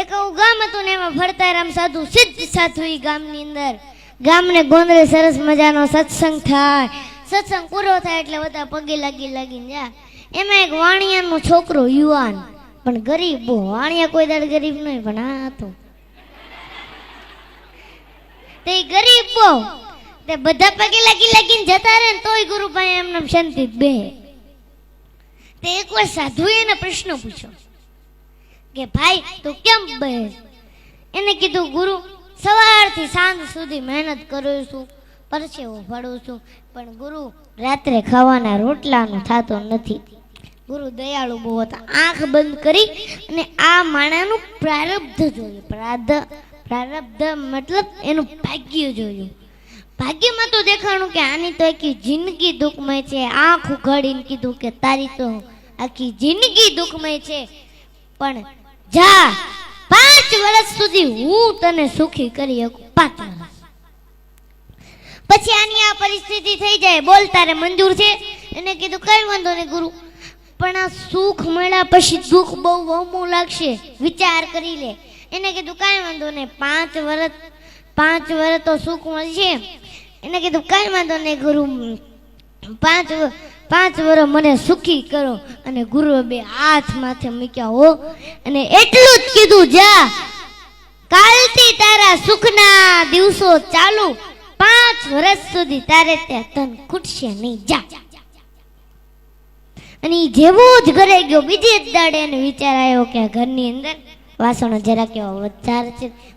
એક આવું ગામ હતું ને એમાં ભરતારામ સાધુ સિદ્ધ સાધુ ઈ ગામની અંદર ગામને ગોંદરે સરસ મજાનો સત્સંગ થાય. સત્સંગ પૂરો થાય એટલે બધા પગે લાગીને જા. એમાં એક વાણિયાનો છોકરો યુવાન પણ ગરીબ, બહુ વાણિયા કોઈ દાડ ગરીબ નહીં પણ આ હતો તે ગરીબ બહુ. તે બધા પગે લાગીને જતા રહે ને તોય ગુરુભાઈ એમને શાંતિ બે. તે એકવાર સાધુએ એને પ્રશ્ન પૂછ્યો કે ભાઈ તું કેમ બે? એને કીધું ગુરુ સવારથી સાંજ સુધી મહેનત કરું છું, પરસેવો ભળું છું, પણ ગુરુ રાત્રે ખાવાના રોટલાનો થતો નથી. ગુરુ દયાળુ બહુ હતા. આંખ બંધ કરી અને આ માણાનું પ્રારબ્ધ જોયું. પ્રારબ્ધ મતલબ એનું ભાગ્ય જોયું. ભાગ્યમાં તો દેખાણું કે આની તો આખી જિંદગી દુઃખમય છે. આંખ ઉઘાડીને કીધું કે તારી તો આખી જિંદગી દુઃખમય છે, પણ જા 5 વર્ષ સુધી હું તને સુખી કરી શકું. 5 વર્ષ પછી આની આ પરિસ્થિતિ થઈ જાય. બોલ તારે મંજૂર છે? એને કીધું કઈ વાંધો નહીં ગુરુ, પણ આ સુખ મળ્યા પછી દુઃખ બહુ વહમું લાગશે, વિચાર કરી લે. એને કીધું કાંઈ વાંધો નહીં, 5 વર્ષ તો સુખ મળશે. એને કીધું કાંઈ વાંધો નહીં ગુરુ, 5 વર્ષ મને સુખી કરો. અને ગુરુએ 2 હાથ માથે મૂક્યા હો અને એટલું જ કીધું જા કાલથી તારા સુખના દિવસો ચાલુ, 5 વર્ષ સુધી તારે ત્યાં તન ખૂટશે નહીં, જા. અને જેવો જ ઘરે ગયો બીજે જ દાડે એને વિચાર આવ્યો કે આ ઘરની અંદર વાસણો જરા કેવા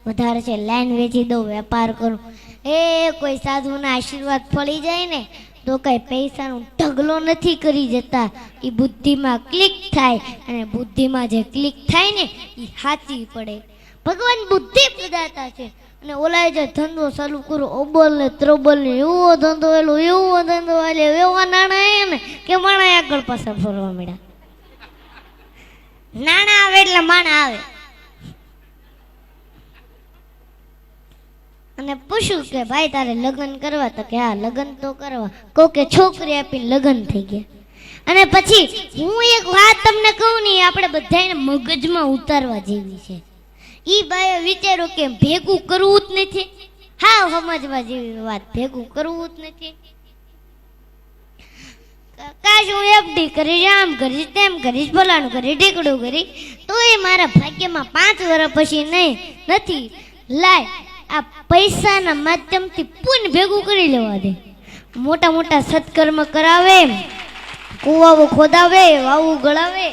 વધારે છે, લાઈન વેચી દઉં, વેપાર કરું. કોઈ સાધુના આશીર્વાદ ફળી જાય ને તો કઈ પૈસાનો ઢગલો નથી કરી જતા. એ બુદ્ધિમાં ક્લિક થાય અને બુદ્ધિમાં જે ક્લિક થાય ને એ સાચી પડે. ભગવાન બુદ્ધિ પ્રદાતા છે. અને ઓલાએ જે ધંધો ચાલુ કરો ઓબલ ને ત્રોબલ ને એવો ધંધો એવા નાણાં ને કે માણા આગળ પાછળ ફરવા મળ્યા. નાણાં આવે એટલે માણા આવે. અને પૂછ્યું કે ભાઈ તારે લગ્ન કરવા? તો કે હા લગ્ન તો કરવા. કહું કે છોકરી આપીને લગ્ન થઈ ગયા. અને પછી હું એક વાત તમને કહું ને, આપણે બધાને મગજમાં ઉતારવા જેવી છે. ઈ બાએ વિચાર્યું કે ભેગું કરવું જ નથી. હા સમજવા જેવી વાત, ભેગું કરવું જ નથી. કાશ હું એફડી કરીશ, આમ કરીશ, તેમ કરીશ, ફલાણું કરીશ, ઢીકડું કરીશ, તો એ મારા ભાગ્યમાં 5 વર્ષ પછી નથી. લાય આ પૈસાના માધ્યમથી પુણ્ય ભેગું કરી લેવા દે. મોટા મોટા સત્કર્મ કરાવે, કુવાઓ ખોદાવે, વાવું ગળાવે,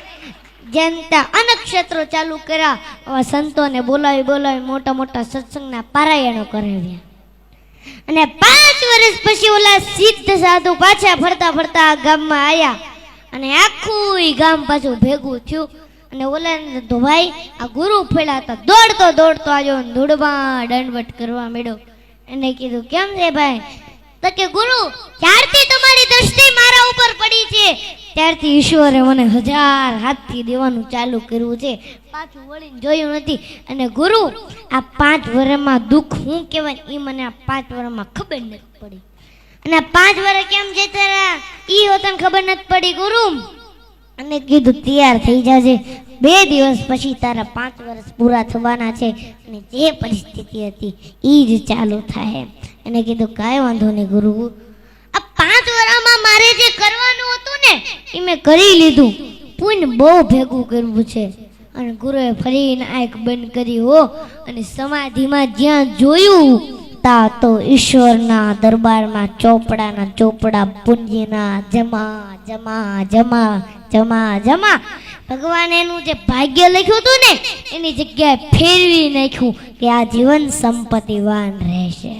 જનતા અનક્ષત્રો ચાલુ કર્યા. આવા સંતોને બોલાવી મોટા મોટા સત્સંગના પારાયણો કરાવ્યા. અને 5 વર્ષ પછી ઓલા સિદ્ધ સાધુ પાછા ફરતા ગામમાં આવ્યા. અને આખું ગામ પાછું ભેગું થયું. અને ઓલા તો ભાઈ આ ગુરુ ફેલા હતા, દોડતો આવ્યો, ધૂળમાં દંડવટ કરવા માંડ્યો. એને કીધું કેમ છે ભાઈ? તો કે ગુરુ જ્યારથી તમારી દ્રષ્ટિ મારા ઉપર પડી છે ત્યારથી ઈશ્વરે મને 1000 હાથથી દેવાનું ચાલુ કર્યું છે, પાછું વળીને જોયું નથી. અને ગુરુ આ 5 વર્ષમાં દુઃખ શું કહેવાય એ મને આ 5 વર્ષમાં ખબર નથી પડી. અને 5 વર્ષ કેમ જતા રહ્યા એ હોતને ખબર નથી પડી ગુરુ. અને કીધું તૈયાર થઈ જાજે, 2 દિવસ પછી તારા 5 વર્ષ પૂરા થવાના છે અને જે પરિસ્થિતિ હતી એ જ ચાલુ થાય. એને કીધું કાંઈ વાંધો નહીં ગુરુ, આ 5 વર્ષમાં મારે જે કરવાનું હતું ને એ મેં કરી લીધું. પુણ્ય બહુ ભેગું કરવું છે. અને ગુરુએ ફરીને આંખ બંધ કરી હો અને સમાધિમાં જ્યાં જોયું તા તો ઈશ્વરના દરબારમાં ચોપડા પુંજીના જમા. ભગવાન એનું જે ભાગ્ય લખ્યું હતું ને એની જગ્યાએ ફેરવી નાખ્યું કે આ જીવન સંપત્તિવાન રહેશે.